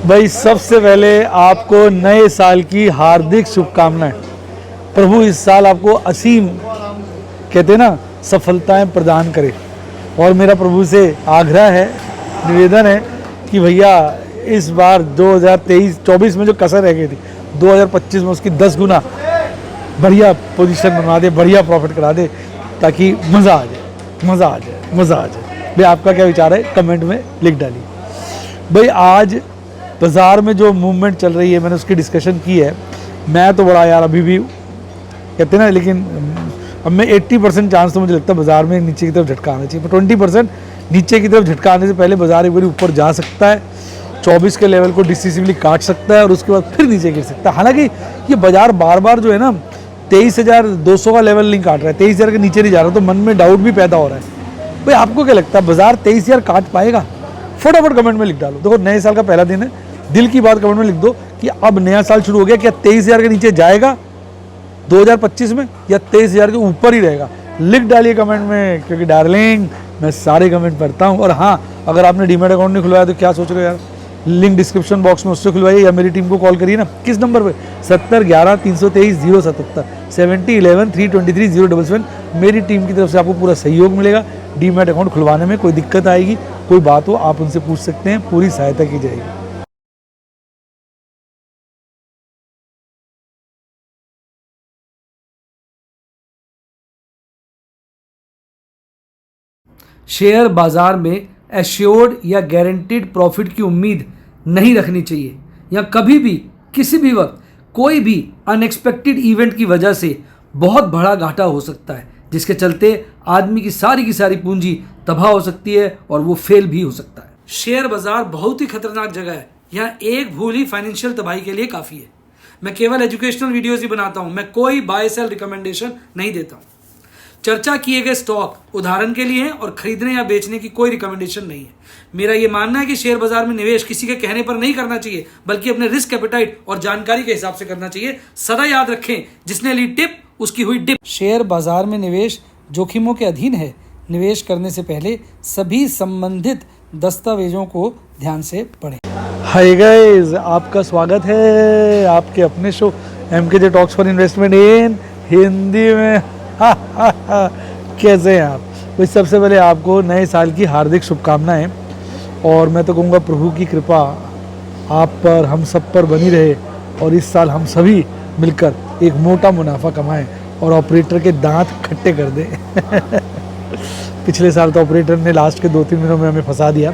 भाई सबसे पहले आपको नए साल की हार्दिक शुभकामनाएं। प्रभु इस साल आपको असीम कहते हैं ना सफलताएं प्रदान करे। और मेरा प्रभु से आग्रह है, निवेदन है कि भैया इस बार 2023-24 में जो कसर रह गई थी 2025 में उसकी 10 गुना बढ़िया पोजीशन बनवा दे, बढ़िया प्रॉफिट करा दे, ताकि मज़ा आ जाए, मज़ा आ जाए, मज़ा आ जाए। भाई आपका क्या विचार है कमेंट में लिख डालिए। भाई आज बाज़ार में जो मूवमेंट चल रही है मैंने उसकी डिस्कशन की है। मैं तो बड़ा यार अभी भी कहते ना, लेकिन अब मैं 80% चांस तो मुझे लगता है बाज़ार में नीचे की तरफ झटका आना चाहिए, पर 20% नीचे की तरफ झटका आने से पहले बाज़ार एक बार ऊपर जा सकता है, 24 के लेवल को डिसिसिवली काट सकता है और उसके बाद फिर नीचे गिर सकता है। हालांकि ये बाज़ार बार बार जो है ना 23,200 का लेवल नहीं काट रहा है, 23,000 के नीचे नहीं जा रहा, तो मन में डाउट भी पैदा हो रहा है। भाई आपको क्या लगता है बाज़ार 23,000 काट पाएगा? फटाफट कमेंट में लिख डालो। देखो नए साल का पहला दिन है, दिल की बात कमेंट में लिख दो कि अब नया साल शुरू हो गया, क्या 23,000 के नीचे जाएगा 2025 में या 23,000 के ऊपर ही रहेगा? लिख डालिए कमेंट में, क्योंकि डार्लिंग मैं सारे कमेंट पढ़ता हूँ। और हाँ, अगर आपने डीमैट अकाउंट नहीं खुलवाया तो क्या सोच रहे हो यार, लिंक डिस्क्रिप्शन बॉक्स में उससे खुलवाइए या मेरी टीम को कॉल करिए ना। किस नंबर पे? 7011-323-077 7011-323-077। मेरी टीम की तरफ से आपको पूरा सहयोग मिलेगा। डीमैट अकाउंट खुलवाने में कोई दिक्कत आएगी, कोई बात हो आप उनसे पूछ सकते हैं, पूरी सहायता की जाएगी। शेयर बाजार में एश्योर्ड या गारंटीड प्रॉफिट की उम्मीद नहीं रखनी चाहिए, या कभी भी किसी भी वक्त कोई भी अनएक्सपेक्टेड इवेंट की वजह से बहुत बड़ा घाटा हो सकता है, जिसके चलते आदमी की सारी पूंजी तबाह हो सकती है और वो फेल भी हो सकता है। शेयर बाजार बहुत ही खतरनाक जगह है, यहाँ एक भूल ही फाइनेंशियल तबाही के लिए काफ़ी है। मैं केवल एजुकेशनल वीडियोज़ ही बनाता हूँ, मैं कोई बाय सेल रिकमेंडेशन नहीं देता हूँ। चर्चा किए गए स्टॉक उदाहरण के लिए हैं और खरीदने या बेचने की कोई रिकमेंडेशन नहीं है। मेरा यह मानना है कि शेयर बाजार में निवेश किसी के कहने पर नहीं करना चाहिए, बल्कि अपने रिस्क एपेटाइट और जानकारी के हिसाब से करना चाहिए। सदा याद रखें, जिसने ली टिप उसकी हुई डिप। शेयर बाजार में निवेश जोखिमों के अधीन है। निवेश करने से पहले सभी संबंधित दस्तावेजों को ध्यान से पढ़ें। हाय गाइस, आपका स्वागत है आपके अपने show MKJ talks for investment इन हिंदी में। कैसे हैं आप? भाई सबसे पहले आपको नए साल की हार्दिक शुभकामनाएं, और मैं तो कहूँगा प्रभु की कृपा आप पर, हम सब पर बनी रहे, और इस साल हम सभी मिलकर एक मोटा मुनाफा कमाएं और ऑपरेटर के दांत खट्टे कर दें। पिछले साल तो ऑपरेटर ने लास्ट के 2-3 महीनों में हमें फंसा दिया,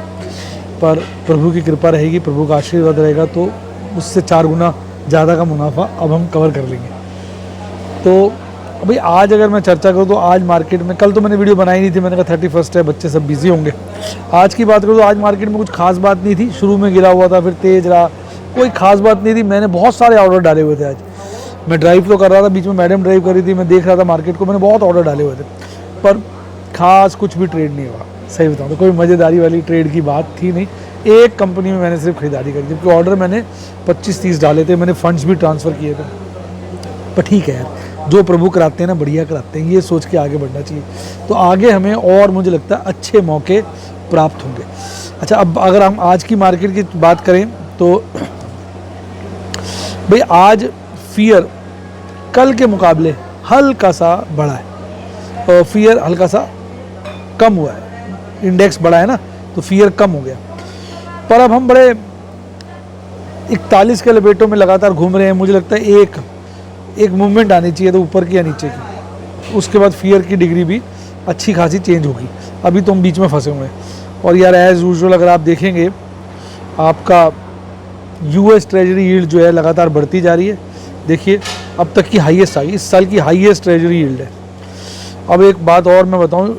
पर प्रभु की कृपा रहेगी, प्रभु का आशीर्वाद रहेगा तो उससे 4 गुना ज़्यादा का मुनाफा अब हम कवर कर लेंगे। तो भाई आज अगर मैं चर्चा करूँ तो आज मार्केट में, कल तो मैंने वीडियो बनाई नहीं थी, मैंने कहा 31 है, बच्चे सब बिजी होंगे। आज की बात करूँ तो आज मार्केट में कुछ खास बात नहीं थी। शुरू में गिरा हुआ था, फिर तेज रहा, कोई खास बात नहीं थी। मैंने बहुत सारे ऑर्डर डाले हुए थे। आज मैं ड्राइव तो कर रहा था, बीच में मैडम ड्राइव कर रही थी, मैं देख रहा था मार्केट को, मैंने बहुत ऑर्डर डाले हुए थे, पर खास कुछ भी ट्रेड नहीं हुआ। सही बताऊँ तो कोई मज़ेदारी वाली ट्रेड की बात थी नहीं। एक कंपनी में मैंने सिर्फ खरीदारी करी, जबकि ऑर्डर मैंने 25-30 डाले थे, मैंने फंड्स भी ट्रांसफ़र किए थे। पर ठीक है यार, जो प्रभु कराते हैं ना बढ़िया कराते हैं, ये सोच के आगे बढ़ना चाहिए। तो आगे हमें और मुझे लगता है अच्छे मौके प्राप्त होंगे। अच्छा, अब अगर हम आज की मार्केट की बात करें तो भाई आज फियर कल के मुकाबले हल्का सा बढ़ा है, और फियर हल्का सा कम हुआ है। इंडेक्स बढ़ा है ना, तो फियर कम हो गया। पर अब हम बड़े 41 के लपेटों में लगातार घूम रहे हैं। मुझे लगता है एक मूवमेंट आनी चाहिए, तो ऊपर की या नीचे की, उसके बाद फियर की डिग्री भी अच्छी खासी चेंज होगी। अभी तो हम बीच में फंसे हुए हैं। और यार एज़ यूजुअल अगर आप देखेंगे, आपका US ट्रेजरी यील्ड जो है लगातार बढ़ती जा रही है। देखिए अब तक की हाईएस्ट आई, इस साल की हाईएस्ट ट्रेजरी यील्ड है। अब एक बात और मैं बताऊं,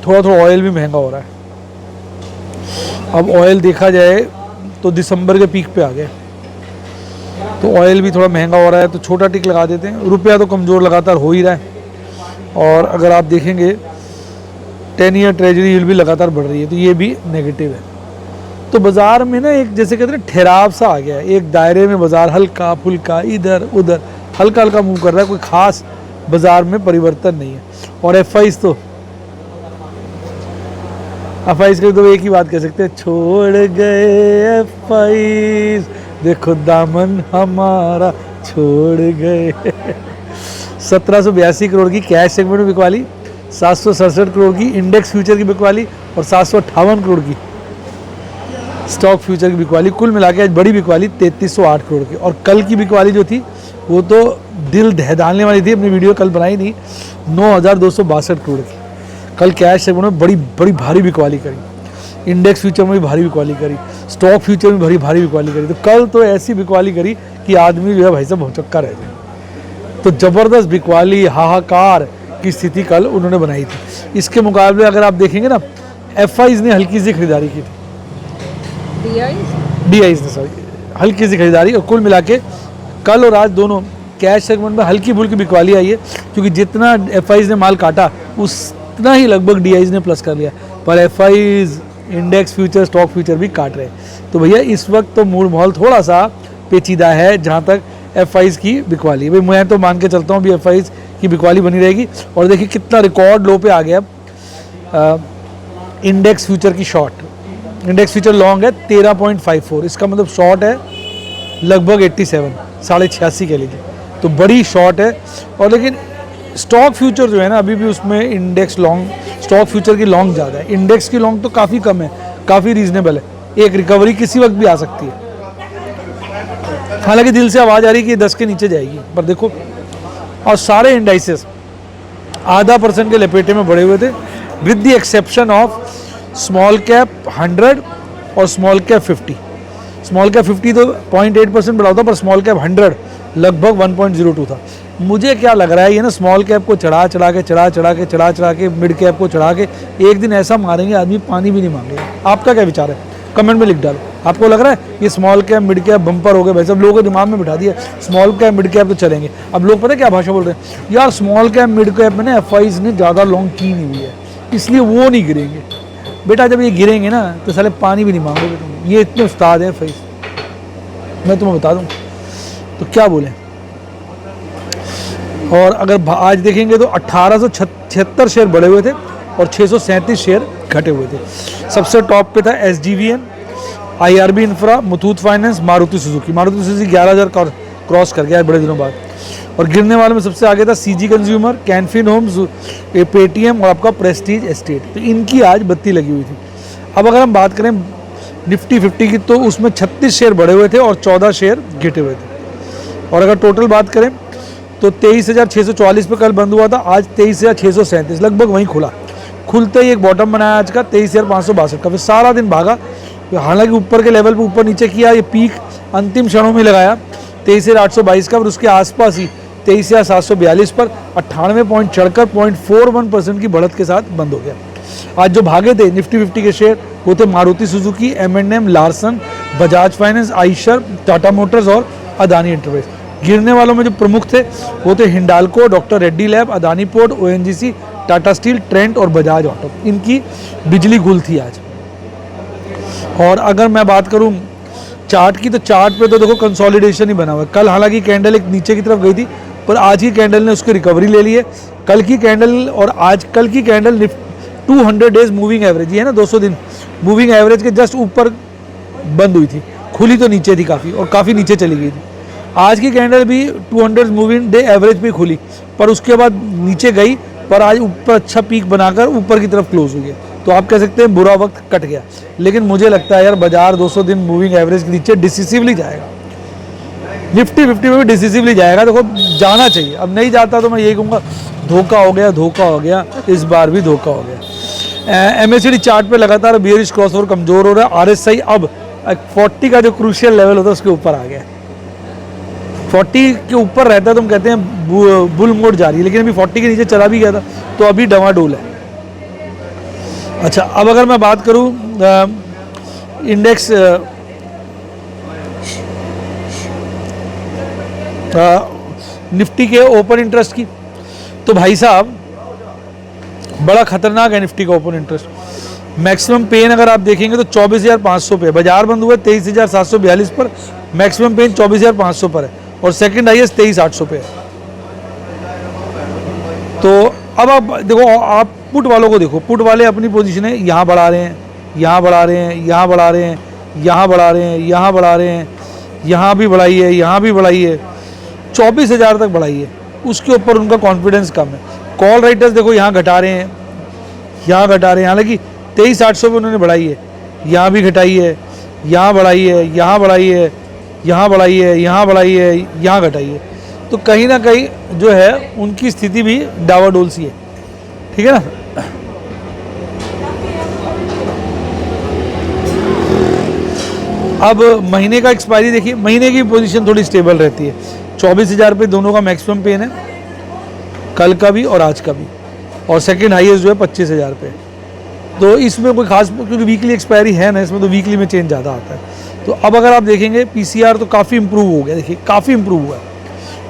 थोड़ा ऑयल भी महंगा हो रहा है। अब ऑयल देखा जाए तो दिसंबर के पीक पे आ गया, तो ऑयल भी थोड़ा महंगा हो रहा है, तो छोटा टिक लगा देते हैं। रुपया तो कमज़ोर लगातार हो ही रहा है, और अगर आप देखेंगे 10 ईयर ट्रेजरी यील्ड भी लगातार बढ़ रही है, तो ये भी नेगेटिव है। तो बाज़ार में ना एक जैसे कहते हैं ठहराव सा आ गया है, एक दायरे में बाज़ार हल्का फुल्का इधर उधर हल्का मूव कर रहा है, कोई ख़ास बाज़ार में परिवर्तन नहीं है। और FIs तो एफआईज के तो एक ही बात कह सकते हैं, छोड़ गए एफआईज, देखो दामन हमारा छोड़ गए। 1782 करोड़ की कैश सेगमेंट में बिकवाली, 767 करोड़ की इंडेक्स फ्यूचर की बिकवाली और 758 करोड़ की स्टॉक फ्यूचर की बिकवाली। कुल मिला के आज बड़ी बिकवाली 3308 करोड़ की। और कल की बिकवाली जो थी वो तो दिल दहलाने वाली थी, अपनी वीडियो कल बनाई नहीं, 9262 करोड़ की। कल कैश सेगमेंट में बड़ी बड़ी भारी बिकवाली करी, इंडेक्स फ्यूचर में भी भारी बिकवाली करी, स्टॉक फ्यूचर में भारी भारी बिकवाली करी। तो कल तो ऐसी बिकवाली करी कि आदमी जो है भाई साहब भौचक्का रह गया। तो ज़बरदस्त बिकवाली, हाहाकार की स्थिति कल उन्होंने बनाई थी। इसके मुकाबले अगर आप देखेंगे ना, एफआईज ने हल्की सी खरीदारी की थी, डीआईज ने सॉरी हल्की सी खरीदारी। और कुल मिला के कल और आज दोनों कैश सेगमेंट में हल्की फुल्की बिकवाली आई है, क्योंकि जितना एफआईज ने माल काटा उतना ही लगभग डीआईज ने प्लस कर लिया। पर FIIs, index future, stock future भी काट रहे। तो भैया इस वक्त तो मूड माहौल थोड़ा सा पेचीदा है जहाँ तक एफआईज की बिकवाली। भाई मैं तो मान के चलता हूँ अभी एफआईज की बिकवाली बनी रहेगी। और देखिए कितना रिकॉर्ड लो पे आ गया इंडेक्स फ्यूचर की शॉर्ट। इंडेक्स फ्यूचर लॉन्ग है 13.54, इसका मतलब शॉर्ट है लगभग 87, 86.5 कह लीजिए, तो बड़ी शॉर्ट है। और लेकिन स्टॉक फ्यूचर जो है ना, अभी भी उसमें इंडेक्स लॉन्ग, स्टॉक फ्यूचर की लॉन्ग ज़्यादा है, इंडेक्स की लॉन्ग तो काफ़ी कम है, काफ़ी रीजनेबल है। एक रिकवरी किसी वक्त भी आ सकती है। हालांकि दिल से आवाज़ आ रही है कि 10 के नीचे जाएगी, पर देखो। और सारे इंडाइसेस आधा % के लपेटे में बढ़े हुए थे, with the exception of small cap 100 और स्मॉल कैप 50। स्मॉल कैप 50 तो 0.8% बढ़ा था, पर स्मॉल कैप 100 लगभग 1.02 था। मुझे क्या लग रहा है, ये ना स्मॉल कैप को चढ़ा चढ़ा के मिड कैप को चढ़ा के एक दिन ऐसा मारेंगे आदमी पानी भी नहीं मांगेगा। आपका क्या विचार है? कमेंट में लिख डालो। आपको लग रहा है ये small cap mid cap bumper हो गए? भाई सब लोगों के दिमाग में बिठा दिया स्मॉल कैप मिड कैप तो चलेंगे। अब लोग पता है क्या भाषा बोल रहे हैं, यार स्मॉल कैप मिड कैप में ना एफआईज ने ज़्यादा लॉन्ग की नहीं हुई है, इसलिए वो नहीं गिरेंगे। बेटा जब ये गिरेंगे ना तो साले पानी भी नहीं मांगोगे तुम। ये इतने उस्ताद हैं एफआईज, मैं तुम्हें बता दूँ तो क्या बोलें। और अगर आज देखेंगे तो 1876 शेयर बढ़े हुए थे और 637 शेयर घटे हुए थे। सबसे टॉप पे था SGVN, IRB infra, Muthoot finance, Maruti Suzuki. Maruti Suzuki 11,000 cross कर गया है बड़े दिनों बाद। और गिरने वालों में सबसे आगे था CG consumer, Canfin Homes, Paytm और आपका प्रेस्टीज एस्टेट। तो इनकी आज बत्ती लगी हुई थी। अब अगर हम बात करें निफ्टी 50 की, तो उसमें 36 शेयर बढ़े हुए थे और 14 शेयर घटे हुए थे। और अगर टोटल बात करें तो 23,644 पे कल बंद हुआ था, आज 23,637, लगभग वहीं खुला। खुलते ही एक बॉटम बनाया आज का 23,562 का, फिर सारा दिन भागा। हालांकि ऊपर के लेवल पे ऊपर नीचे किया, ये पीक अंतिम क्षणों में लगाया 23,822 का, फिर उसके आसपास ही 23,742 पर 98 पॉइंट चढ़कर 0.41% की बढ़त के साथ बंद हो गया। आज जो भागे थे निफ्टी 50 के शेयर वो थे Maruti Suzuki, M&M, Larsen, Bajaj finance, Eicher, Tata Motors और अदानी एंटरप्राइज। गिरने वालों में जो प्रमुख थे वो थे Hindalco, doctor Reddy lab, Adani port, ONGC, Tata steel, Trent और बजाज ऑटो। इनकी बिजली गुल थी आज। और अगर मैं बात करूं चार्ट की, तो चार्ट पे तो देखो कंसोलिडेशन ही बना हुआ है। कल हालांकि कैंडल एक नीचे की तरफ गई थी, पर आज की कैंडल ने उसकी रिकवरी ले ली है। कल की कैंडल और आज कल की कैंडल 200 डेज मूविंग एवरेज, ये है ना 200 दिन मूविंग एवरेज के जस्ट ऊपर बंद हुई थी, खुली तो नीचे थी काफ़ी, और काफ़ी नीचे चली गई थी। आज की कैंडल भी 200 मूविंग डे एवरेज पे खुली, पर उसके बाद नीचे गई, पर आज ऊपर अच्छा पीक बनाकर ऊपर की तरफ क्लोज हुई है। तो आप कह सकते हैं बुरा वक्त कट गया। लेकिन मुझे लगता है यार बाजार 200 दिन मूविंग एवरेज के नीचे डिसिसिवली जाएगा। निफ्टी 50 में भी डिसिसिवली जाएगा, देखो जाना चाहिए। अब नहीं जाता तो मैं यही कहूँगा धोखा हो गया, धोखा हो गया, इस बार भी धोखा हो गया। MACD चार्ट पे लगातार बेयरिश क्रॉसओवर कमजोर हो रहा है। RSI अब 40 का जो क्रूशियल लेवल होता है उसके ऊपर आ गया। 40 के ऊपर रहता है तो हम कहते हैं बुल मोड जारी है, लेकिन अभी 40 के नीचे चला भी गया था, तो अभी डवाडोल है। अच्छा, अब अगर मैं बात करूं इंडेक्स निफ्टी के ओपन इंटरेस्ट की, तो भाई साहब बड़ा खतरनाक है निफ्टी का ओपन इंटरेस्ट। मैक्सिमम पेन अगर आप देखेंगे तो 24,500 पे, बाजार बंद हुआ 23,742 पर, मैक्सिमम पेन 24,500 पर है, और सेकंड हाईएस्ट 23,800 पे है। तो अब आप देखो, आप पुट वालों को देखो, पुट वाले अपनी पोजीशनें यहाँ बढ़ा रहे हैं, यहाँ बढ़ा रहे हैं, यहाँ बढ़ा रहे हैं, यहाँ बढ़ा रहे हैं, यहाँ बढ़ा रहे हैं, यहाँ भी बढ़ाई है, यहाँ भी बढ़ाई है, 24,000 तक बढ़ाई है। उसके ऊपर उनका कॉन्फिडेंस कम है। कॉल राइटर्स देखो यहाँ घटा रहे हैं, यहाँ घटा रहे हैं, हालांकि 23,800 पे उन्होंने बढ़ाई है, यहाँ भी घटाई है, यहाँ बढ़ाई है, यहाँ बढ़ाई है, यहाँ बढ़ाई है, यहाँ बढ़ाई है, यहाँ घटाई है। तो कहीं ना कहीं जो है उनकी स्थिति भी डावाडोल सी है, ठीक है ना। अब महीने का एक्सपायरी देखिए, महीने की पोजीशन थोड़ी स्टेबल रहती है। 24,000 पे दोनों का मैक्सिमम पेन है, कल का भी और आज का भी, और सेकंड हाईएस्ट जो है 25,000 पे। तो इसमें कोई खास, क्योंकि वीकली एक्सपायरी है ना इसमें, तो वीकली में चेंज ज़्यादा आता है। तो अब अगर आप देखेंगे पीसीआर तो काफ़ी इंप्रूव हो गया, देखिए काफ़ी इंप्रूव हुआ है।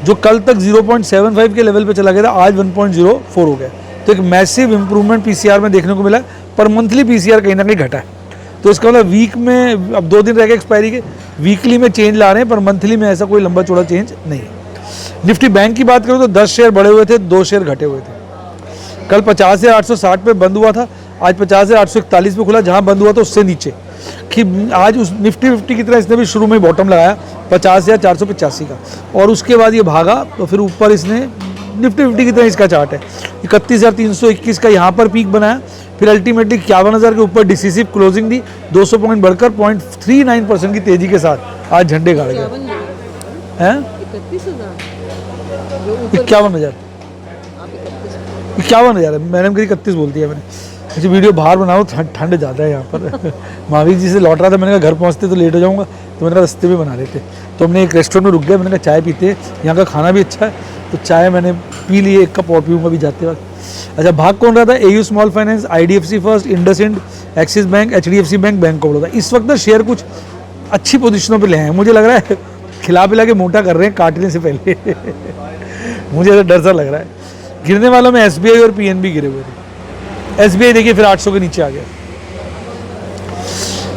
जो कल तक 0.75 के लेवल पे चला गया था, आज 1.04 हो गया। तो एक मैसिव इंप्रूवमेंट पीसीआर में देखने को मिला है, पर मंथली पीसीआर कहीं ना कहीं घटा है। तो इसका मतलब वीक में, अब 2 दिन रह गए एक्सपायरी के, वीकली में चेंज ला रहे हैं, पर मंथली में ऐसा कोई लंबा चौड़ा चेंज नहीं है। निफ्टी बैंक की बात करूँ तो 10 शेयर बढ़े हुए थे, 2 शेयर घटे हुए थे। कल 50,860 पे बंद हुआ था, आज 50,841 पे खुला, जहाँ बंद हुआ था उससे नीचे। कि आज उस निफ्टी 50 की तरह इसने भी शुरू में बॉटम लगाया 50,485 का, और उसके बाद ये भागा, तो फिर ऊपर इसने निफ्टी 50 की तरह इसका चार्ट है 31,321 का यहाँ पर पीक बनाया, फिर अल्टीमेटली 51,000 के ऊपर डिसिसिव क्लोजिंग दी, 200 पॉइंट बढ़कर 0.39% की तेजी के साथ आज झंडे गाड़ गए हैं। 51,000 51,000 है, मैडम कहीं 31 बोलती है मैंने। मुझे वीडियो बाहर बनाओ, ठंड ज़्यादा है यहाँ पर। महावीर जी से लौट रहा था, मैंने कहा घर पहुँचते तो लेट हो जाऊँगा, तो मैंने कहा रास्ते में बना लेते। तो हमने एक रेस्टोरेंट में रुक गए, मैंने कहा चाय पीते, यहाँ का खाना भी अच्छा है, तो चाय मैंने पी ली, 1 कप और पीऊँगा भी जाते वक्त। अच्छा, भाग कौन रहा था? AU small finance, IDFC first, IndusInd, axis bank, HDFC bank, bank of Baroda. इस वक्त ना शेयर कुछ अच्छी पोजीशनों पे ले हैं, मुझे लग रहा है खिला पिला के मोटा कर रहे हैं काटने से पहले। मुझे ऐसा डर सा लग रहा है। गिरने वालों में SBI और PNB गिरे हुए थे। SBI देखिए फिर 800 के नीचे आ गया।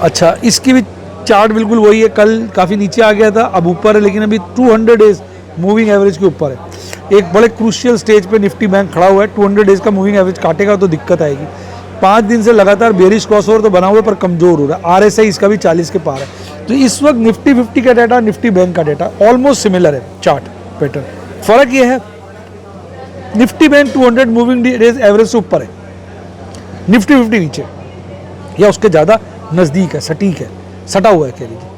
अच्छा, इसकी भी चार्ट बिल्कुल वही है, कल काफ़ी नीचे आ गया था, अब ऊपर है, लेकिन अभी 200 डेज मूविंग एवरेज के ऊपर है। एक बड़े क्रूशियल स्टेज पे निफ्टी बैंक खड़ा हुआ है, 200 डेज का मूविंग एवरेज काटेगा तो दिक्कत आएगी। 5 दिन से लगातार बेरिश क्रॉसओवर तो बना हुआ है, पर कमजोर हो रहा है। RSI इसका भी 40 के पार है। तो इस वक्त निफ्टी 50 का डाटा, निफ्टी बैंक का डाटा ऑलमोस्ट सिमिलर है, चार्ट पैटर्न। फर्क ये है, Nifty bank 200 moving days average से ऊपर है, निफ्टी 50 नीचे या उसके ज़्यादा नज़दीक है, सटीक है, सटा हुआ है कह लीजिए।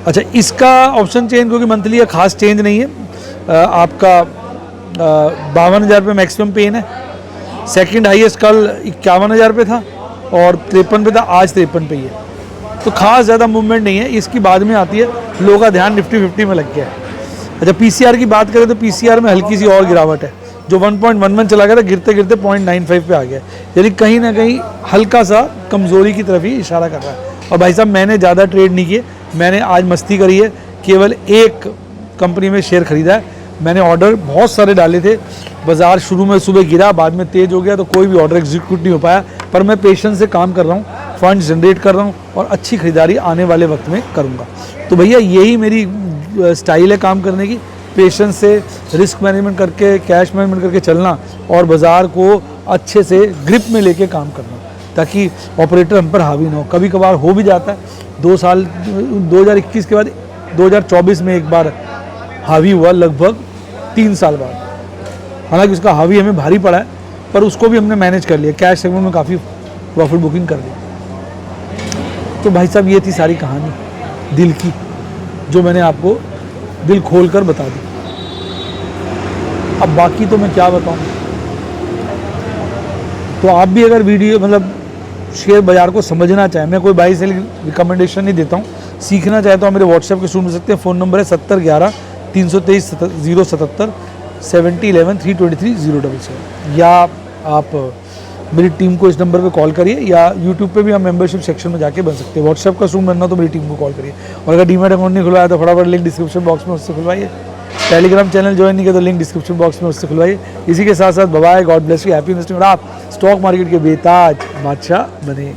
अच्छा, इसका ऑप्शन चेंज क्योंकि मंथली है, खास चेंज नहीं है। आपका 52,000 पे मैक्सिमम पेन है, सेकंड हाईएस्ट कल 51,000 पे था और 53 पे था, आज 53 पे ही है। तो खास ज़्यादा मूवमेंट नहीं है, इसकी बाद में आती है। लोगों का ध्यान निफ्टी 50 में लग गया है। अच्छा, पीसीआर की बात करें तो पीसीआर में हल्की सी और गिरावट है, जो 1.11 चला गया था, गिरते गिरते 0.95 पे आ गया, यानी कहीं ना कहीं हल्का सा कमज़ोरी की तरफ ही इशारा कर रहा है। और भाई साहब, मैंने ज़्यादा ट्रेड नहीं किए, मैंने आज मस्ती करी है, केवल एक कंपनी में शेयर खरीदा है। मैंने ऑर्डर बहुत सारे डाले थे, बाज़ार शुरू में सुबह गिरा, बाद में तेज़ हो गया, तो कोई भी ऑर्डर एग्जीक्यूट नहीं हो पाया। पर मैं पेशेंस से काम कर रहा हूँ, फंड जनरेट कर रहा हूँ, और अच्छी खरीदारी आने वाले वक्त में करूँगा। तो भैया यही मेरी स्टाइल है काम करने की, पेशेंस से, रिस्क मैनेजमेंट करके, कैश मैनेजमेंट करके चलना, और बाज़ार को अच्छे से ग्रिप में लेके काम करना, ताकि ऑपरेटर हम पर हावी ना हो। कभी कभार हो भी जाता है, 2 साल 2021 के बाद 2024 में एक बार हावी हुआ, लगभग 3 साल बाद। हालांकि उसका हावी हमें भारी पड़ा है, पर उसको भी हमने मैनेज कर लिया, कैश सेगमेंट में काफ़ी प्रॉफिट बुकिंग कर ली। तो भाई साहब, ये थी सारी कहानी दिल की, जो मैंने आपको दिल खोल कर बता दी। अब बाकी तो मैं क्या बताऊं। तो आप भी अगर वीडियो मतलब शेयर बाज़ार को समझना चाहें, मैं कोई बाई सेल रिकमेंडेशन नहीं देता हूं, सीखना चाहे तो आप मेरे व्हाट्सएप के सुन सकते हैं। फ़ोन नंबर है 7011 323 077 7011 323 077, या आप मेरी टीम को इस नंबर पे कॉल करिए, या यूट्यूब पे भी आप मेंबरशिप सेक्शन में जाके बन सकते हैं। व्हाट्सएप का जूम बनना तो मेरी टीम को कॉल करिए। और अगर डीमैट अकाउंट नहीं खुलवाया तो फटाफट लिंक डिस्क्रिप्शन बॉक्स में उससे खुलवाइए। टेलीग्राम चैनल ज्वाइन नहीं किया तो लिंक डिस्क्रिप्शन बॉक्स में उससे खुलवाइए। इसी के साथ साथ bye, god bless you, happy investing, और आप स्टॉक मार्केट के बेताज बादशाह बने।